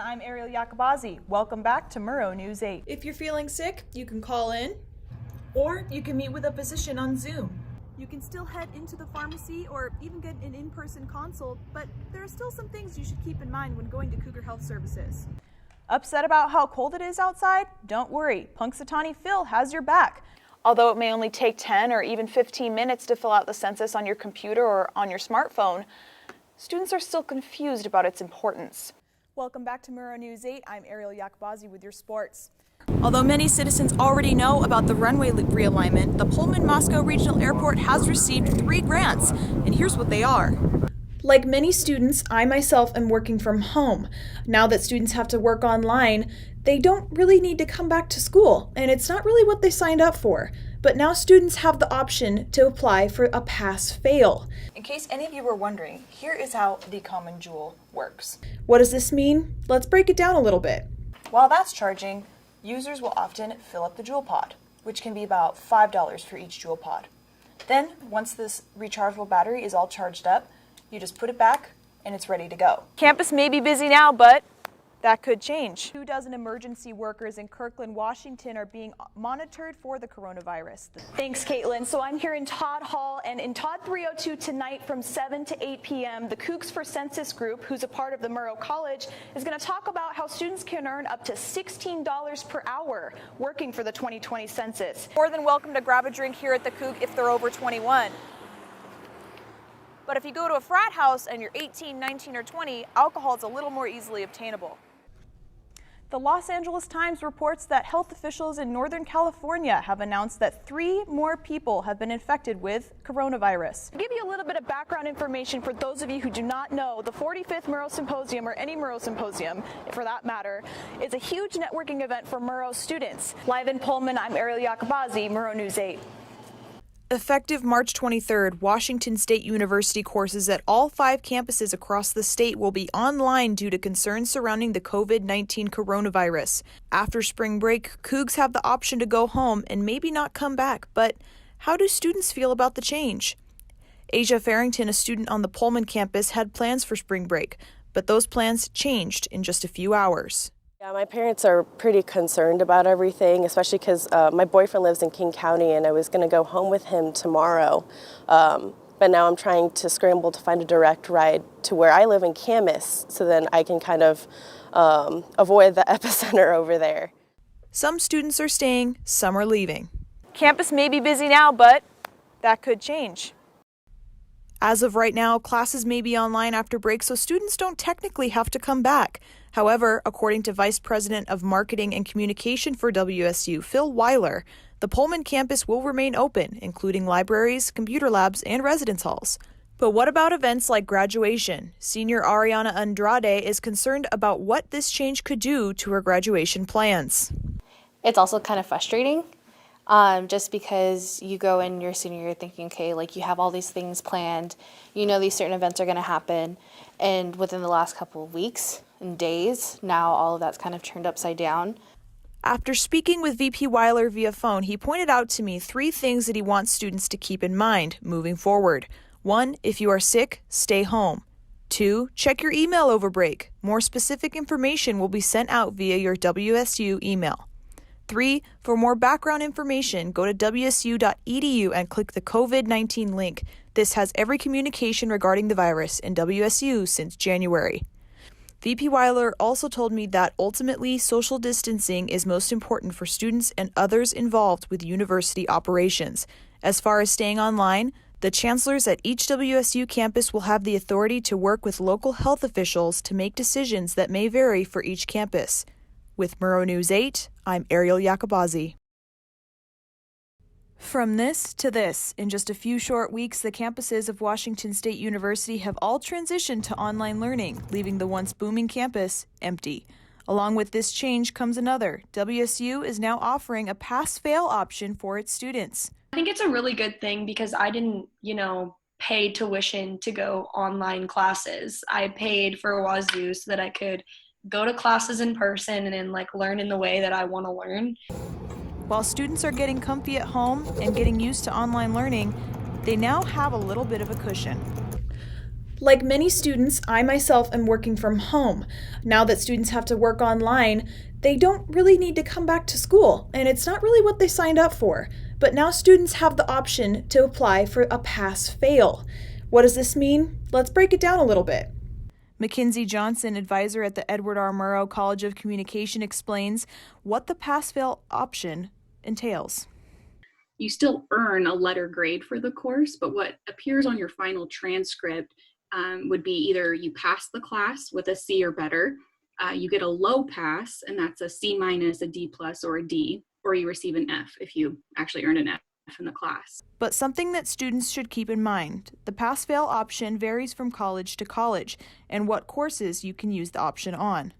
I'm Ariel Iacobazzi. Welcome back to Murrow News 8. If you're feeling sick, you can call in. Or you can meet with a physician on Zoom. You can still head into the pharmacy or even get an in-person consult, but there are still some things you should keep in mind when going to Cougar Health Services. Upset about how cold it is outside? Don't worry, Punxsutawney Phil has your back. Although it may only take 10 or even 15 minutes to fill out the census on your computer or on your smartphone, students are still confused about its importance. Welcome back to Murrow News 8. I'm Ariel Iacobazzi with your sports. Although many citizens already know about the runway realignment, the Pullman-Moscow Regional Airport has received 3 grants, and here's what they are. Like many students, I myself am working from home. Now that students have to work online, they don't really need to come back to school, and it's not really what they signed up for. But now students have the option to apply for a pass-fail. In case any of you were wondering, here is how the Common Jewel works. What does this mean? Let's break it down a little bit. While that's charging, users will often fill up the Jewel Pod, which can be about $5 for each Jewel Pod. Then, once this rechargeable battery is all charged up, you just put it back and it's ready to go. Campus may be busy now, but that could change. 24 emergency workers in Kirkland, Washington are being monitored for the coronavirus. Thanks, Caitlin. So I'm here in Todd Hall, and in Todd 302 tonight from 7 to 8 p.m., the Cougs for Census group, who's a part of the Murrow College, is going to talk about how students can earn up to $16 per hour working for the 2020 census. More than welcome to grab a drink here at the Coug if they're over 21. But if you go to a frat house and you're 18, 19, or 20, alcohol is a little more easily obtainable. The Los Angeles Times reports that health officials in Northern California have announced that 3 more people have been infected with coronavirus. To give you a little bit of background information for those of you who do not know, the 45th Murrow Symposium, or any Murrow Symposium for that matter, is a huge networking event for Murrow students. Live in Pullman, I'm Ariel Iacobazzi, Murrow News 8. Effective March 23rd, Washington State University courses at all 5 campuses across the state will be online due to concerns surrounding the COVID-19 coronavirus. After spring break, Cougs have the option to go home and maybe not come back, but how do students feel about the change? Asia Farrington, a student on the Pullman campus, had plans for spring break, but those plans changed in just a few hours. Yeah, my parents are pretty concerned about everything, especially because my boyfriend lives in King County and I was going to go home with him tomorrow. But now I'm trying to scramble to find a direct ride to where I live in Camas so then I can kind of avoid the epicenter over there. Some students are staying, some are leaving. Campus may be busy now, but that could change. As of right now, classes may be online after break, so students don't technically have to come back. However, according to Vice President of Marketing and Communication for WSU, Phil Weiler, the Pullman campus will remain open, including libraries, computer labs, and residence halls. But what about events like graduation? Senior Ariana Andrade is concerned about what this change could do to her graduation plans. It's also kind of frustrating. Just because you go in your senior year thinking, okay, like you have all these things planned, you know these certain events are going to happen, and within the last couple of weeks and days, now all of that's kind of turned upside down. After speaking with VP Weiler via phone, he pointed out to me 3 things that he wants students to keep in mind moving forward. 1, if you are sick, stay home. 2, check your email over break. More specific information will be sent out via your WSU email. 3, for more background information, go to wsu.edu and click the COVID-19 link. This has every communication regarding the virus in WSU since January. VP Weiler also told me that ultimately social distancing is most important for students and others involved with university operations. As far as staying online, the chancellors at each WSU campus will have the authority to work with local health officials to make decisions that may vary for each campus. With Murrow News 8, I'm Ariel Iacobazzi. From this to this, in just a few short weeks, the campuses of Washington State University have all transitioned to online learning, leaving the once booming campus empty. Along with this change comes another. WSU is now offering a pass-fail option for its students. I think it's a really good thing because I didn't, pay tuition to go online classes. I paid for Wazoo so that I could go to classes in person and then learn in the way that I want to learn. While students are getting comfy at home and getting used to online learning, they now have a little bit of a cushion. Like many students, I myself am working from home. Now that students have to work online, they don't really need to come back to school, and it's not really what they signed up for. But now students have the option to apply for a pass-fail. What does this mean? Let's break it down a little bit. Mackenzie Johnson, advisor at the Edward R. Murrow College of Communication, explains what the pass-fail option entails. You still earn a letter grade for the course, but what appears on your final transcript would be either you pass the class with a C or better, you get a low pass, and that's a C minus, a D plus, or a D, or you receive an F if you actually earned an F in the class. But something that students should keep in mind, the pass-fail option varies from college to college and what courses you can use the option on.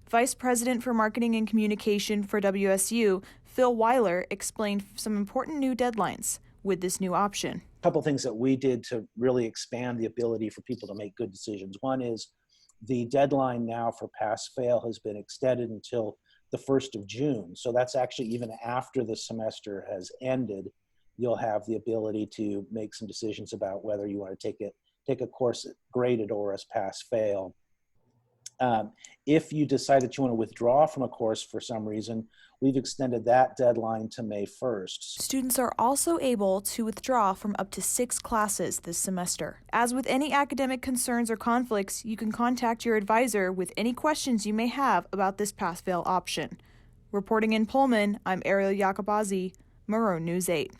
Vice President for Marketing and Communication for WSU, Phil Weiler, explained some important new deadlines with this new option. A couple things that we did to really expand the ability for people to make good decisions. One is the deadline now for pass-fail has been extended until the 1st of June. So that's actually even after the semester has ended, you'll have the ability to make some decisions about whether you want to take a course graded or as pass-fail. If you decide that you want to withdraw from a course for some reason, we've extended that deadline to May 1st. Students are also able to withdraw from up to 6 classes this semester. As with any academic concerns or conflicts, you can contact your advisor with any questions you may have about this pass-fail option. Reporting in Pullman, I'm Ariel Iacobazzi, Murrow News 8.